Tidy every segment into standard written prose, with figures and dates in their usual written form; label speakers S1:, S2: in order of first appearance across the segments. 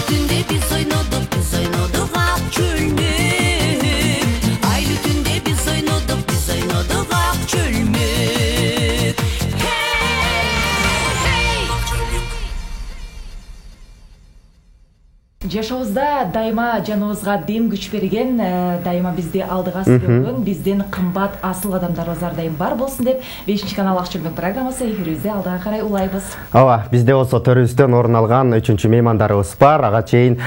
S1: түндө биз ойнодук ак чөлмөк. Айлуу түндө биз ойнодук ак чөлмөк.
S2: Жашообузда дайыма жаныбызга дем күч берген, дайыма бизди алдыга сүргөн, бизден кымбат асыл адамдарыбыз ар дайым бар болсун деп 5-канал ак чөлмөк программасы эфирибизде алдыга карай улайбыз.
S3: Ооба, бизде болсо төрүбүздөн орун алган 3-чү меймандарыбыз бар. Ага чейин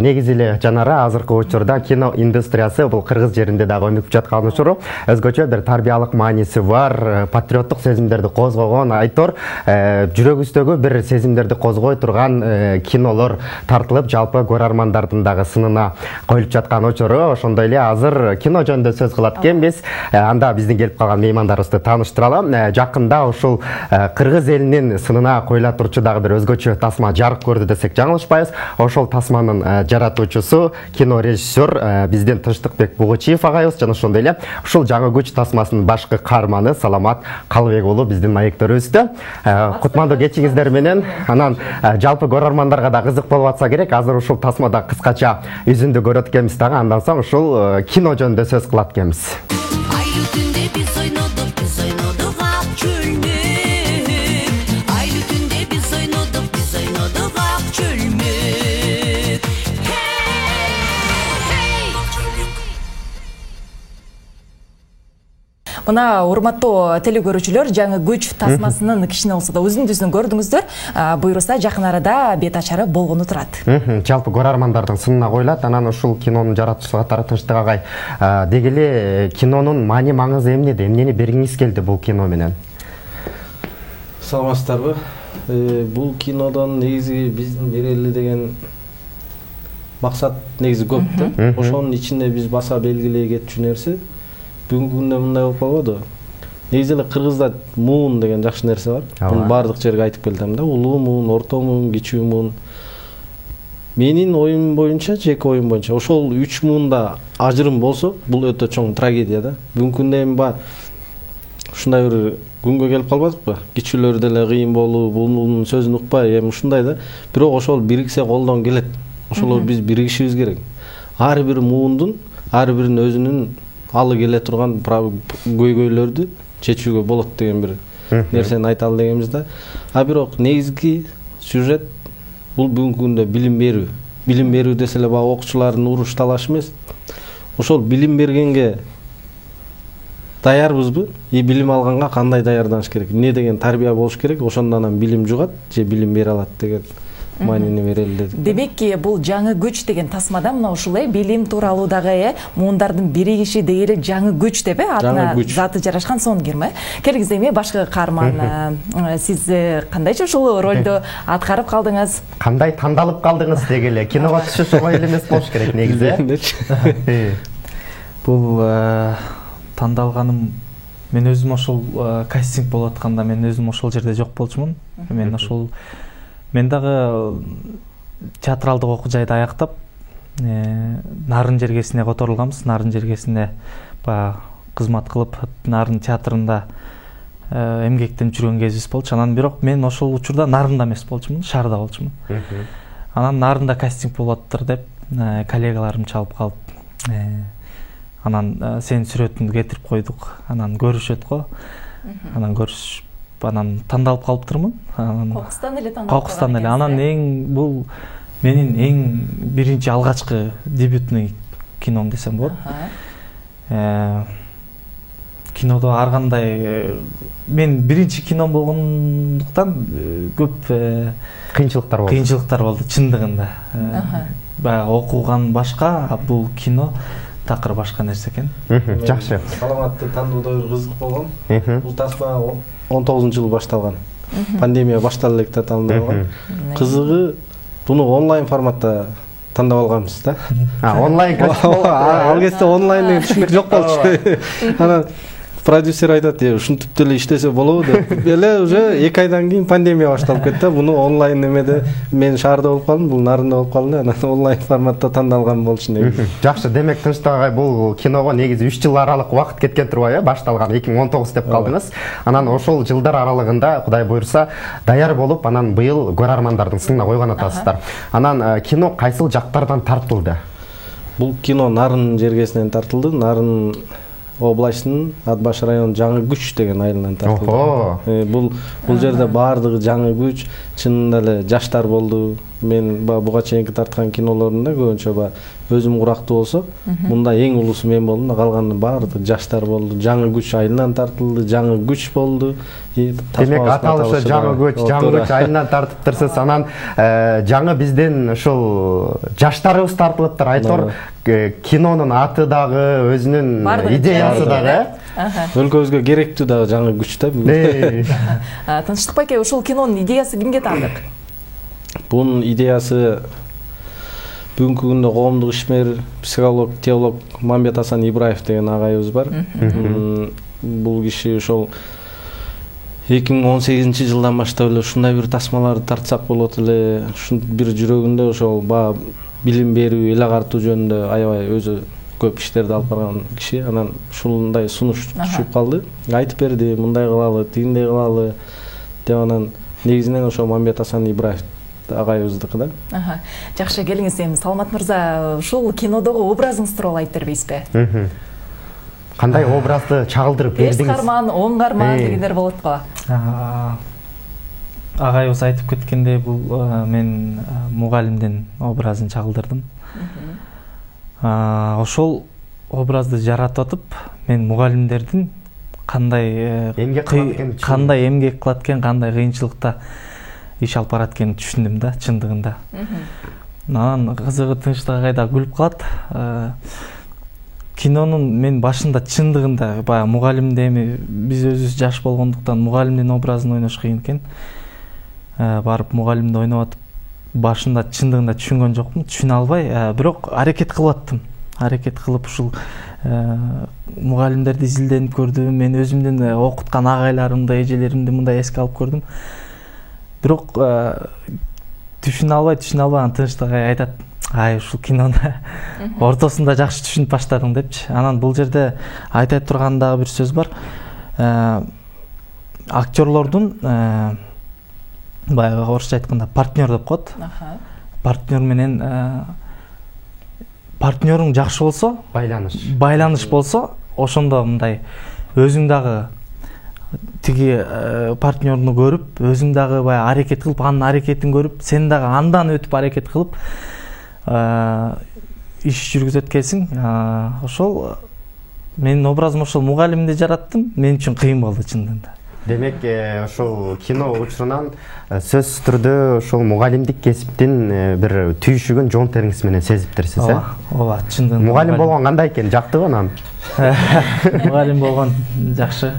S3: негизи эле жанара азыркы учурда кино индустриясы бул кыргыз жеринде дагы өнүгүп жаткан учуру, өзгөчө бир тарбиялык мааниси бар, патриоттук сезимдерди козгогон, айтор жүрөгүбүздөгү бир сезимдерди козгой турган кинолор тартылып, жалпы көрөрмандардын дагы сынына коюлуп жаткан учуру. Ошондой эле азыр кино жөнүндө сөз кылат экенбиз. Анда биздин келип калган меймандарыбызды тааныштыралым. Жакында ушул кыргыз элинин сынына коюла турчу дагы бир өзгөчө тасма жарык көрдү десек жаңылышпайбыз. Ошол тасманын жаратуучусу, кино режиссер биздин Тынчтыкбек Бугучиев агайыбыз жана ошондой эле ушул жаңы күч тасмасынын башкы каарманы Саламат Калыбек уулу биздин маектөрүбүздө. Кутмандуу кечиңиздер менен. Анан жалпы көрөрмандарга да кызык болуп атса керек. Азыр ушул тасмада кыскача үзүндү көрөт экенбиз дагы, андан соң ушул кино жөнүндө сөз кылат экенбиз.
S1: Айлуу түндө биз ойнодук ак чөлмөк. Айлуу түндө биз ойнодук ак чөлмөк.
S2: Мына урматтуу телекөрүүчүлөр, жаңы күч тасмасынын кичине болсо да үзүндүсүн көрдүңүздөр. Буйруса жакын арада бет ачары болгону турат.
S3: Жалпы көрөрмандардын сынына коюлат. Анан ушул кинонун жаратуучусу катары Тынчтык агай, деги эле кинонун маани маңызы эмнеде? Эмнени бергиңиз келди бул кино менен?
S4: Саламатсыздарбы? Бул кинодон негизи биздин берели деген максат негизи көп да. Ошонун ичинде биз баса белгилей кетчү нерсе бүгүнкү күндө мындай болуп калбоду. Негизи эле кыргызда муун деген жакшы нерсе бар. Буну бардык жерге айтып келдим да. Улуу муун, орто муун, кичүү муун. Менин оюм боюнча, жеке оюм боюнча, ошол 3 муунда ажырым болсо, бул өтө чоң трагедия да. Бүгүнкү күндө эми ушундай бир күнгө келип калбадыкпы? Кичүүлөр деле кыйын болуп, бунун сөзүн укпай, эми ушундай да. Бирок ошол бириксе колдон келет. Ошолор биз биригишибиз керек. Ар бир муундун, ар биринин өзүнүн алы келе турган көйгөйлөрдү чечүүгө болот деген бир нерсени айталы дегенбиз да. Бирок негизги сюжет бул бүгүнкү күндө билим берүү. Билим берүү десе эле баягы окуучулардын уруш талашы эмес. Ошол билим бергенге даярбызбы? Билим алганга кандай даярданыш керек? Эмне деген тарбия болуш керек? Ошондон анан билим жугат же билим бере алат деген маанини берели дедик.
S2: Демекки бул жаңы күч деген тасмада мына ушулай билим тууралуу дагы муундардын биригиши деги эле жаңы күч деп атына заты жарашкан сонгер ма? Келгиз эми башкы каарман, сиз кандайча ушул ролду аткарып калдыңыз?
S3: Кандай тандалып калдыңыз деги эле? Киного түшүш оңой эле эмес болуш керек негизи.
S5: Бул тандалганым, мен өзүм ошол кастинг болуп атканда мен өзүм ошол жерде жок болчумун. Мен дагы театралдык окуу жайды аяктап, Нарын жергесине которулганбыз. Нарын жергесине кызмат кылып, Нарын театрында эмгектенип жүргөн кезибиз болчу. Анан бирок мен ошол учурда Нарында эмес болчумун, Шаарда болчумун. Анан Нарында кастинг болуп атыптыр деп коллегаларым чалып калып, анан сенин сүрөтүңдү кетирип койдук. Анан көрүшөт го. Анан тандалып калыптырмын. Кокустан эле. Анан бул менин эң биринчи алгачкы дебютный кином десем болот. Кинодо ар кандай мен биринчи кином болгондуктан көп кыйынчылыктар болду чындыгында. Баягы окуган башка, бул кино такыр башка нерсе экен.
S3: Жакшы.
S4: Саламатты тандоодо бир кызык болгон. Бул тасма 19-жылы башталган. Пандемия башталып электе тандалган. Кызыгы буну онлайн форматта тандап алганбыз да.
S3: Онлайн
S4: ал кезде онлайн деген түшүнүк жок болчу. Анан продюсер айтат, ушинтип деле иштесе болобу деп. Эле уже 2 айдан кийин пандемия башталып кетти. Буну онлайн немеде мен шаарда болуп калдым, бул нарында болуп калды. Анан онлайн форматта тандалган болчу негизи.
S3: Жакшы, демек Тынчтык агай бул киного негизи 3 жыл аралык убакыт кеткен турбайбы? Башталган 2019 деп калдыңыз. Анан ошол жылдар аралыгында Кудай буйрса даяр болуп, анан быйыл көрөрмандардын сынына койгон атасыздар. Анан кино кайсыл жактардан тартылды?
S4: Бул кино Нарын жергесинен тартылды. Нарын областынын Ат Баш районунун Жаңы Күч деген айылынан тартылды. Бул жерде баардыгы жаңы күч, чынында эле жаштар болду. Мен буга чейинки тарткан кинолорумда көбүнчө өзүм курактуу болсо, мында эң улуусу мен болдум, калганы баардыгы жаштар болду. Жаңы Күч айылынан тартылды, Жаңы Күч болду.
S3: Демек аталышы Жаңы Күч айылынан тартыптырсыз. Анан жаңы бизден ушул жаштарыбыз тартылыптыр. Айтор кинонун аты дагы, өзүнүн идеясы дагы.
S4: Өлкөбүзгө керектүү дагы Жаңы Күч да.
S2: Тынчтык байке, ушул кинонун идеясы кимге таандык?
S4: Bunun ideyası бүгүнкү күндө коомдук ишмер, психолог, теолог Мамбет Асан Ибраев деген агайыбыз бар. Бул киши ошол 2018 жылдан баштап эле ушундай бир тасмаларды тартсак болот эле, ушунун бир жүрөгүндө ошол билим берүү, эл агартуу жөнүндө аябай өзү көп иштерди алып барган киши. Анан ушундай сунуш түшүп калды. Айтып берди, мындай кылалы, тигиндей кылалы деп. Анан негизинен ошол Мамбет Асан Ибраев агайыбыздыкы да.
S2: Жакшы, келиңиз эми Саламат мырза, ушул кинодогу образыңыз тууралуу айтып бербейсизби?
S3: Кандай образды чагылдырып бердиңиз? Эс
S2: карман, оң карман дегендер болот го.
S5: Агайыбыз айтып кеткендей, бул мен мугалимдин образын чагылдырдым. Ошол образды жаратып атып, мен мугалимдердин кандай эмгек кылат экен, кандай кыйынчылыкта иш алып барат экенин түшүндүм да, чындыгында. Анан кызыгы Тынчтык агайда күлүп калат. Кинонун мен башында чындыгында баягы мугалимде эми биз өзүбүз жаш болгондуктан мугалимдин образын ойнош кыйын экен. Барып мугалимди ойноп атып, башында чындыгында түшүнгөн жокмун, түшүнө албай, бирок аракет кылып аттым. Аракет кылып ушул мугалимдерди изилденип көрдүм. Мен өзүмдүн окуткан агайларымды, эжелеримди мындай эске алып көрдүм. Бирок түшүнө албай анан Тынчтык агай айтат, ушул кинону ортосунда жакшы түшүнүп баштадың депчи. Анан бул жерде айта турган дагы бир сөз бар. Актерлордун баягы орусча айтканда партнер деп коет. Партнер менен партнерың жакшы болсо, байланыш болсо, ошондо мындай өзүң дагы тиги партнерну көрүп, өзүң дагы баягы аракет кылып, анын аракетин көрүп, сен дагы андан өтүп аракет кылып иш жүргүзөт экенсиң. Ошол менин образым ошол мугалимди жараттым. Мен үчүн кыйын болду чындыгында.
S3: Демек, ошол кино учурунан сөзсүз түрдө ошол мугалимдик кесиптин бир түйшүгүн жон териңиз менен сезиптирсиз,
S5: Ооба, чындыгында.
S3: Мугалим болгон кандай экен? Жактыбы анан?
S5: Мугалим болгон жакшы.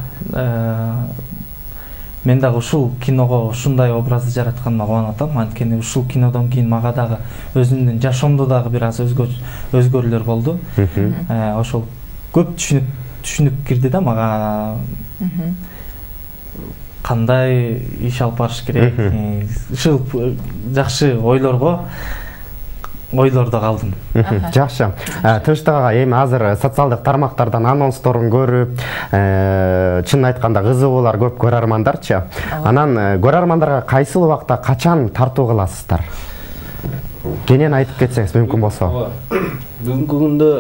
S5: Мен дагы ушул киного ушундай образды жаратканыма кубанып атам. Анткени ушул кинодон кийин мага дагы өзүмдүн жашоомдо дагы бир аз өзгөрүүлөр болду. Ошол көп түшүнүп кирди да мага. Кандай иш алып барыш керек? Ушул жакшы ойлордо калдым.
S3: Жакшы. Тынчтык агай, эми азыр социалдык тармактардан анонсторун көрүп, чын айтканда кызыгуулар көп көрөрмандарчы. Анан көрөрмандарга кайсыл убакта качан тартуу кыласыздар? Кенен айтып кетсеңиз мүмкүн болсо.
S4: Бүгүнкү күндө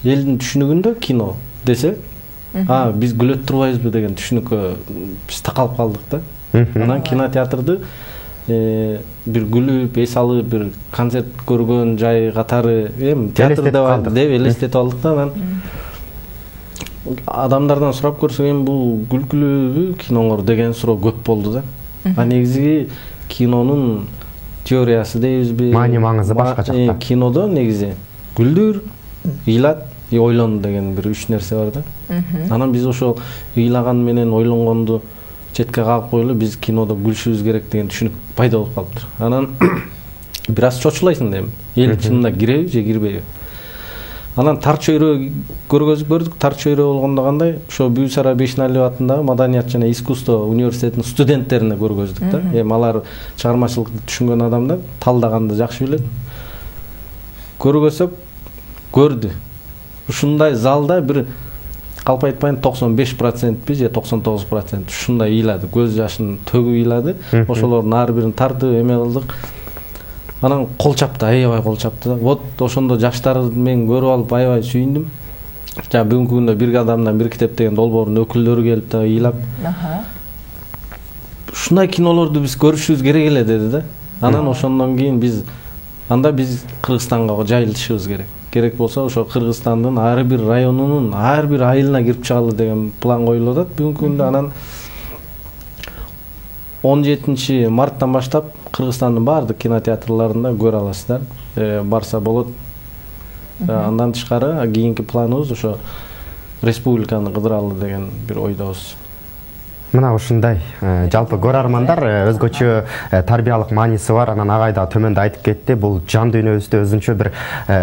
S4: элдин түшүнүгүндө кино десе, биз күлөт турбайбызбы деген түшүнүккө биз такалып калдык да. Анан кинотеатрды бир күлүп, эс алып, бир концерт көргөн жай катары театрда деп элестетип алдык да. Анан адамдардан сурап көрсөк, бул күлкүлүүбү киноңор деген суроо көп болду да. Негизи кинонун теориясы дейбизби?
S3: Маани маңызы башка жакта.
S4: Кинодо негизи күлдүр, ыйлат, ойлон деген бир үч нерсе бар да. Анан биз ошол ыйлаган менен ойлонгонду четке кагып коелу, биз кинодо күлүшүбүз керек деген түшүнүк пайда болуп калыптыр. Анан бир аз чочулайсың дейм. Эл чынында киреби же кирбейби? Анан Тар чөйрө көрдүк. Тар чөйрө болгондо кандай? Ошо Бүйсара Бешиналиев атындагы Маданият жана искусство университетинин студенттерине көргөздүк да. Эми алар чыгармачылыкты түшүнгөн адамдар, талдаганды жакшы билет. Көргөзсөк көрдү. Ушундай залда бир калп айтпайын 95%би же 99% ушундай ыйлады. Көз жашын төгүп ыйлады. Ошолордун ар бирин тартып эме кылдык. Анан кол чапты, аябай кол чапты. Вот ошондо жаштарды мен көрүп алып аябай сүйүндүм. Жана бүгүнкү күндө бир адамдан бир китеп деген долбоордун өкүлдөрү келип да ыйлап. Ушундай кинолорду биз көрүшүбүз керек эле деди да. Анан ошондон кийин биз Кыргызстанга жайылышыбыз керек. Керек болсо ошо Кыргызстандын ар бир районунун ар бир айылына кирип чыгалы деген план коюлуп атат бүгүнкү күндө. Анан 17 марттан баштап Кыргызстандын баардык кинотеатрларында көрө аласыздар. Барса болот. Андан тышкары кийинки планыбыз ошо республиканы кыдыралы деген бир ойдобуз.
S3: Мына ушундай жалпы көрөрмандар өзгөчө тарбиялык мааниси бар. Анан агай да төмөндө айтып кетти. Бул жан дүйнөбүздү өзүнчө бир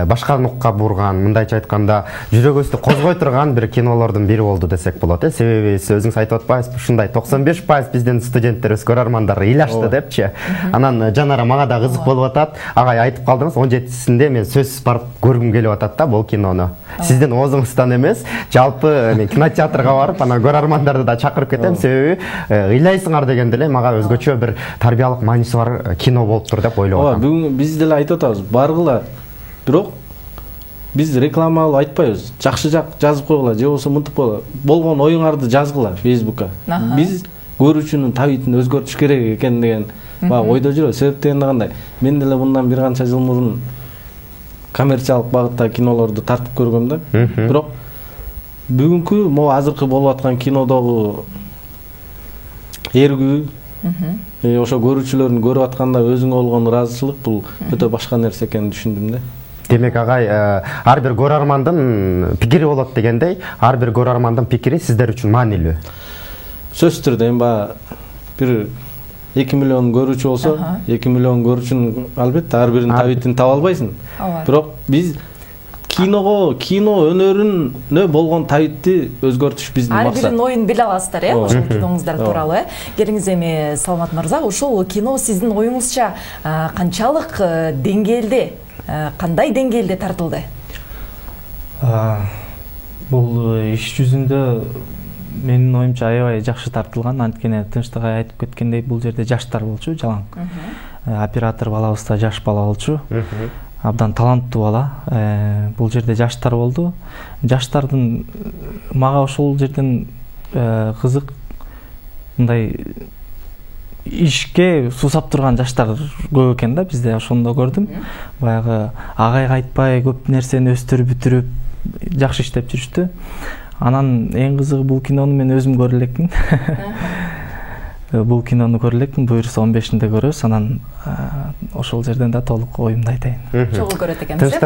S3: башка нукка бурган, мындайча айтканда жүрөгүбүздү козгой турган бир кинолордун бири болду десек болот. Себеби сиз өзүңүз айтып атпайсызбы? Ушундай 95% биздин студенттерибиз, көрөрмандар ыйлашты депчи. Анан жанара мага да кызык болуп атат. Агай айтып калдыңыз, 17-синде мен сөзсүз барып көргүм келип атат да бул кинону. Сиздин оозуңуздан эмес, жалпы мен кинотеатрга барып, анан көрөрмандарды да чакырып кетем. Ыйлайсыңар дегенде эле мага өзгөчө бир тарбиялык мааниси бар кино болуптур деп ойлоп атам.
S4: Бүгүн биз деле айтып атабыз, баргыла. Бирок биз рекламалуу айтпайбыз. Жакшы жак жазып койгула, же болбосо мынтип койгула. Болгон оюңарды жазгыла Facebookка. Биз көрүүчүнүн табитин өзгөртүш керек экен деген ойдо жүрөбүз. Себеп дегенде кандай? Мен деле мындан бир канча жыл мурун коммерциялык багытта кинолорду тартып көргөм да. Бирок бүгүнкү могу азыркы болуп аткан кинодогу эргүү, ошо көрүүчүлөрдүн көрүп атканда өзүңө болгон ыраазычылык бул өтө башка нерсе экенин түшүндүм да.
S3: Демек агай ар бир көрөрмандын пикири болот дегендей, ар бир көрөрмандын пикири сиздер үчүн маанилүү.
S4: Сөзсүз түрдө эми бир 2 миллион көрүүчү болсо, 2 миллион көрүүчүнүн албетте ар биринин табитин таба албайсың. Бирок биз кино өнөрүнө болгон табитти өзгөртүш биздин максат.
S2: Ар биринин оюн биле аласыздар, ошол киноңуздар тууралуу. Келиңиз эми Саламат мырза, ушул кино сиздин оюңузча канчалык деңгээлде, кандай деңгээлде тартылды?
S5: Бул иш жүзүндө менин оюмча аябай жакшы тартылган. Анткени Тынчтык ай айтып кеткендей, бул жерде жаштар болчу, жалаң. Оператор балабыз да жаш бала болчу. Абдан таланттуу бала. Бул жерде жаштар болду. Жаштардын мага ошол жерден кызык, мындай ишке суусап турган жаштар көп экен да, бизде ошондо көрдүм. Баягы агайга айтпай көп нерсени өстүрүп бүтүрүп жакшы иштеп жүрүштү. Анан эң кызыгы бул кинону мен өзүм көрө элекмин. Бул кинону көрө элекмин, буюрса 15-инде көрөбүз. Анан ошол жерден да толук оюмду айтайын.
S2: Чогуу көрөт экенсиз.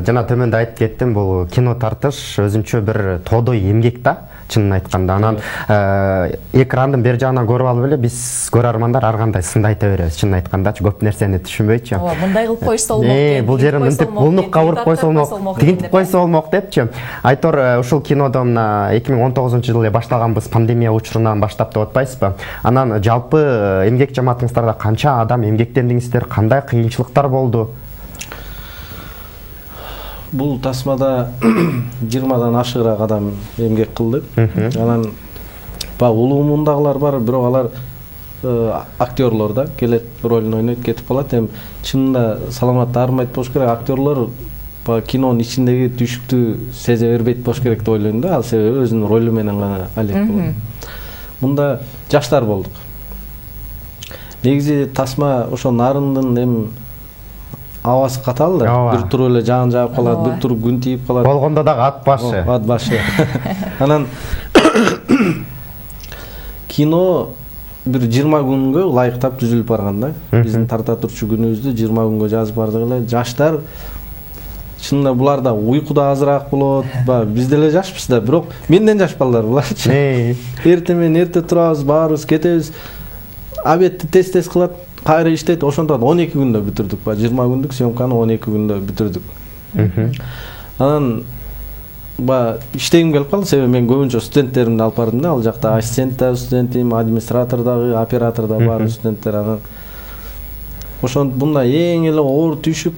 S3: Жана төмөндө айтып кеттим, бул кино тартыш өзүнчө бир тоодой эмгек да, чынын айтканда. Анан экрандын бер жагынан көрүп алып эле биз көрөрмандар ар кандай сынды айта беребиз. Чынын айткандачы көп нерсени түшүнбөйчү.
S2: Ооба, мындай кылып койсо болмок.
S3: Бул жери мынтип булнукка уруп койсо болмок, тигинтип койсо болмок депчи. Айтор ушул кинодо мына 2019-жылы башталганбыз, пандемия учурунан баштап деп атпайсызбы? Анан жалпы эмгек жамаатыңыздарда канча адам эмгектендиңиздер, кандай кыйынчылыктар болду?
S4: Бул тасмада 20-дан ашыгыраак адам эмгек кылды. Анан улуумундагылар бар, бирок алар актерлор да, келет ролун ойнойт, кетип калат. Эми чынында Саламат арым айтып болуш керек, актерлор кинонун ичиндеги түшүктү сезе бербейт болуш керек деп ойлойм да, ал себеби өзүнүн ролу менен гана алек болот. Мында жаштар болдук. Негизи тасма ошо нарындын эми абасы катал да, бир туруп эле жаан жаап калат, бир туруп күн тийип калат.
S3: Болгондо дагы ат башы.
S4: Ат башы. Анан кино бир 20 күнгө ылайыктап түзүлүп барган да. Биздин тарта турчу күнүбүздү 20 күнгө жазып бардык эле. Жаштар чынында булар да уйкуда азыраак болот. Биз деле жашпыз да, бирок менден жаш балдар буларчы. Эрте менен эрте турабыз, баарыбыз кетебиз. Обедти тез кылат, кайра иштейт. Ошондон 12 күндө бүтүрдүк. 20 күндүк съемканы 12 күндө бүтүрдүк. Анан баягы иштегим келип калды, себеби мен көбүнчө студенттеримди алып бардым да, ал жакта ассистент да студентим, администратор дагы, оператор да баары студенттер. Анан ошон мындай эң эле оор түйшүк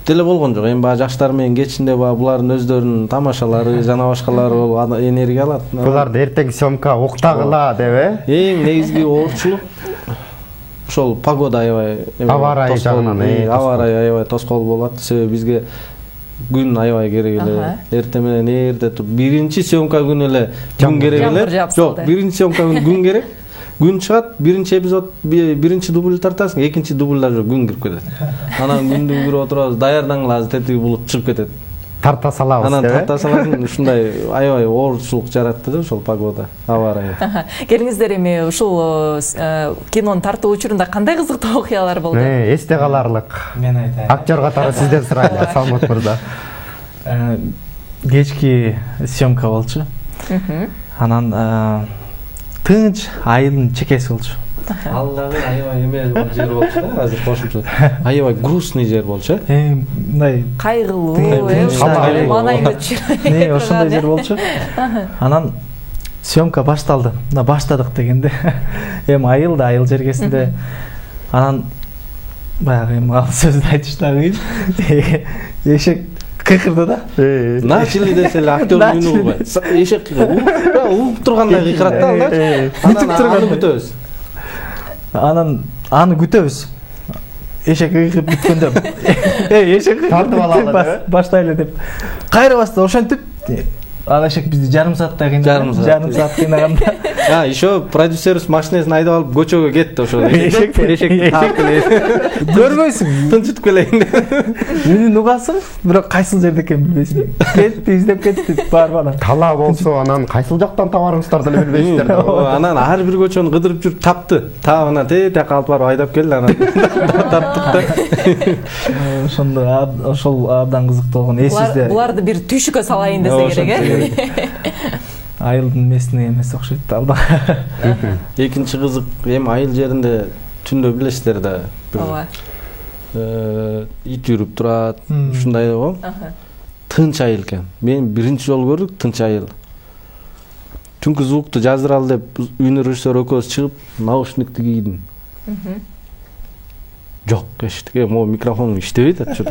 S4: деле болгон жок. Эми баягы жаштар менен кечинде баягы булардын өздөрүнүн тамашалары жана башкалары болуп энергия алат.
S3: Буларды эртең съемка уктагыла деп
S4: Эң негизги оорчулук ошол погода аябай
S3: аба ырайы жагынан
S4: аба ырайы аябай тоскоол болот. Себеби бизге күн аябай керек эле. Эртең менен эрте туруп биринчи съемка күнү эле күн керек эле. Жок, биринчи съемка күн керек. Күн чыгат, биринчи эпизод, биринчи дубль тартасың, экинчи дубльда күн кирип кетет. Анан күндү көрүп отурабыз, даярдаңла, азыр тетиги булуп чыгып кетет.
S3: Тарта салабыз.
S4: Анан тарта саласың, ушундай аябай оорчулук жаратты да ошол погода, аба ырайы.
S2: Келиңиздер эми ушул кинонун тартуу учурунда кандай кызыктуу окуялар болду?
S3: Эсте каларлык.
S5: Мен айтайын.
S3: Актер катары сизден сурайлы, Салмат мырза.
S5: Кечки съемка болчу. Анан тынч айылдын чекеси болчу.
S4: Ал дагы аябай эме жер болчу да, азыр кошумча. Аябай грустный жер болчу.
S5: Мындай
S2: Кайгылуу,
S5: маанайында ошондой жер болчу. Анан съемка башталды. Мына баштадык дегенде эми айыл да айыл жергесинде. Анан баягы эми ал сөздү айтыш да кыйын. Эшек кыйкырды да.
S4: Начали десе эле актёрдун үнү болбойт. Эшек ууп тургандай кыйкырат да ал. Анан аны күтөбүз. Анан аны күтөбүз. Эшек кыйкырып бүткөндө эшек
S3: тартып алалы
S4: баштайлы деп кайрыбаста ошентип ал эшек бизди жарым сааттай кыйнаган. Жарым саат кыйнаганда еще продюсерибиз машинесин айдап алып көчөгө кетти ошол эшек таап келет. Көрбөйсүң, тынчытып келейин деп. Үнүн угасың, бирок кайсыл жерде экенин билбейсиң. Кетти, издеп кетти барбана.
S3: Тала болсо анан кайсыл жактан табарыңыздар деле билбейсиздер.
S4: Анан ар бир көчөнү кыдырып жүрүп тапты. Таабына тияка алып барып айдап келди, анан таптык да. Ошондо ошол абдан кызыктуу болгон эсизде.
S2: Буларды бир түйшүккө салайын десе керек,
S5: Айылдын местный эмес окшойт алда.
S4: Экинчи кызык эми айыл жеринде түндө билесиздер да. Ооба. Ит жүрүп турат, ушундай го. Тынч айыл экен. Мен биринчи жолу көрдүк тынч айыл. Түнкү звукту жаздыралы деп үнү режиссер экөөбүз чыгып, наушникти кийдим. Жок, эшиктик, могу микрофон иштебейт атчу.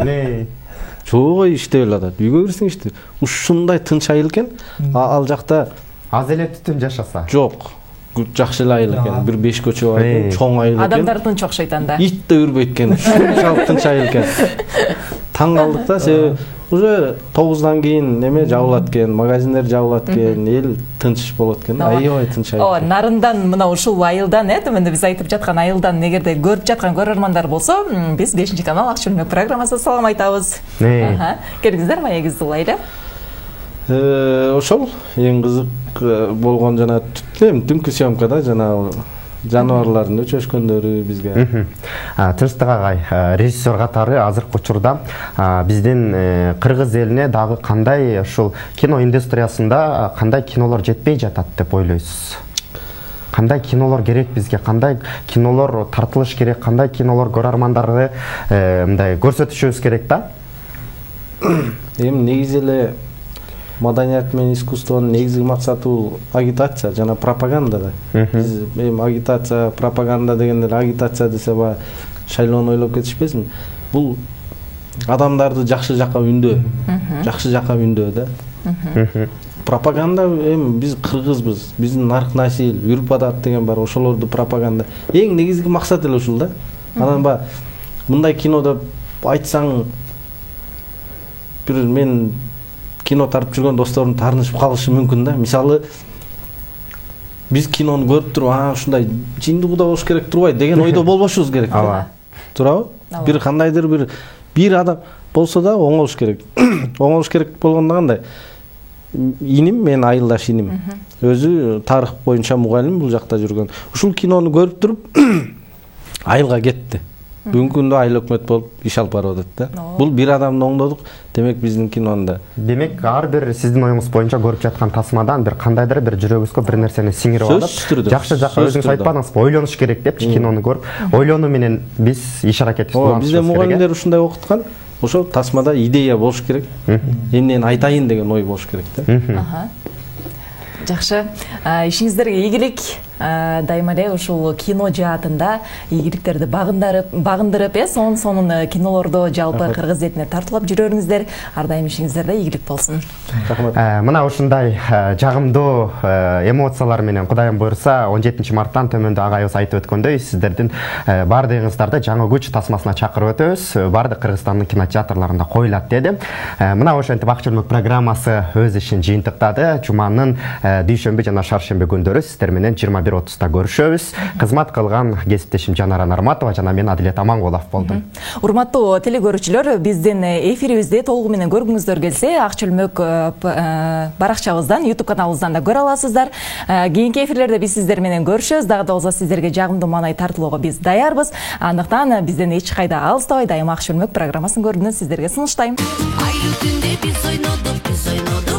S4: Чоо иштей эле. Үйгө кирсең иштейт. Ушундай тынч айыл экен. Ал жакта
S3: аз эле түтүн жашаса.
S4: Жок. Жакшы эле айыл экен. Бир 5 көчө бар, чоң айыл экен.
S2: Адамдар тынч окшойт анда.
S4: Ит да үрбөйт экен. Ушунчалык тынч айыл экен. Таң калдык да, себеби уже 9-дан кийин эме жабылат экен, магазиндер жабылат экен, эл тынч болот экен. Аябай тынч айыл.
S2: Ооба, нарындан мына ушул айылдан, төмөндө биз айтып жаткан айылдан эгерде көрүп жаткан көрөрмандар болсо, биз 5-канал Ак чөлмөк программасына салам айтабыз. Келиңиздер, маегибизди улайлы. Ошол эң кызык болгон жана түнкү съемкада жана жаныбарлардын өчөшкөндөрү бизге.
S3: Тынчтык агай, режиссер катары азыркы учурда биздин кыргыз элине дагы кандай ушул кино индустриясында кандай кинолор жетпей жатат деп ойлойсуз? Кандай кинолор керек бизге? Кандай кинолор тартылыш керек? Кандай кинолор көрөрмандарды мындай көрсөтүшүбүз керек да?
S4: Эми негизи эле маданият менен искусствонун негизги максаты бул агитация жана пропаганда да. Биз эми агитация, пропаганда дегенде агитация десе баягы шайлоону ойлоп кетишпесин. Бул адамдарды жакшы жакка үндөө, жакшы жакка үндөө да. Пропаганда эми биз кыргызбыз, биздин нарк насил, үрп адат деген бар, ошолорду пропаганда. Эң негизги максат эле ушул да. Анан баягы мындай кинода айтсаң бир мен кино тартып жүргөн досторум таарынышып калышы мүмкүн да. Мисалы биз кинону көрүп туруп, ушундай жиндугуда болуш керек турбайбы деген ойдо болбошубуз керек.
S3: Ооба.
S4: Турабы? Бир кандайдыр бир адам болсо да оңолуш керек. Оңолуш керек болгондо кандай? Иним, мен айылдаш иним. Өзү тарых боюнча мугалим бул жакта жүргөн. Ушул кинону көрүп туруп айылга кетти. Бүгүнкү күндө айыл өкмөт болуп иш алып барып атат да. Бул бир адамды оңдодук, демек биздин кинонда.
S3: Демек ар бир сиздин оюңуз боюнча көрүп жаткан тасмадан бир кандайдыр бир жүрөгүбүзгө бир нерсени сиңирип алып, жакшы жакка өзүңүз айтпадыңыз, ойлонуш керек депчи кинону көрүп, ойлонуу менен биз иш аракет кылабыз.
S4: Бизде мугалимдер ушундай окуткан. ошо тасмада идея болуш керек, эмнени айтайын деген ой болуш керек да.
S2: Жакшы, ишиңиздерге ийгилик. Дайыма эле ушул кино жаатында ийгиликтерди багындырып, сонун кинолордо жалпы кыргыз элине тартуулап жүрөрүңүздөр. Ар дайым ишиңиздерде ийгилик болсун.
S4: Рахмат.
S3: Мына ушундай жагымдуу эмоциялар менен Кудайым буйрса 17 марттан төмөндө агайыбыз айтып өткөндөй сиздердин баардыгыңыздарды жаңы күч тасмасына чакырып өтөбүз. Баардык Кыргызстандын кинотеатрларында коюлат деди. Мына ошентип Ак чөлмөк программасы өз ишин жыйынтыктады. Жуманын дүйшөмбү жана шаршемби күндөрү сиздер менен 21:30 көрүшөбүз. Кызмат кылган кесиптешим Жанара Нарматова жана мен Адилет Амангулов болдум.
S2: Урматтуу телекөрүүчүлөр, биздин эфирибизди толугу менен көргүңүздөр келсе, Ак чөлмөк баракчабыздан, YouTube каналыбыздан да көрө аласыздар. Кийинки эфирлерде биз сиздер менен көрүшөбүз. Дагы да болсо сиздерге жагымдуу маанай тартуулоого биз даярбыз. Андыктан бизден эч кайда алыстабай, дайыма Ак чөлмөк программасын көрүүнү сиздерге сунуштайм.
S1: Айлы түндө биз ойнодук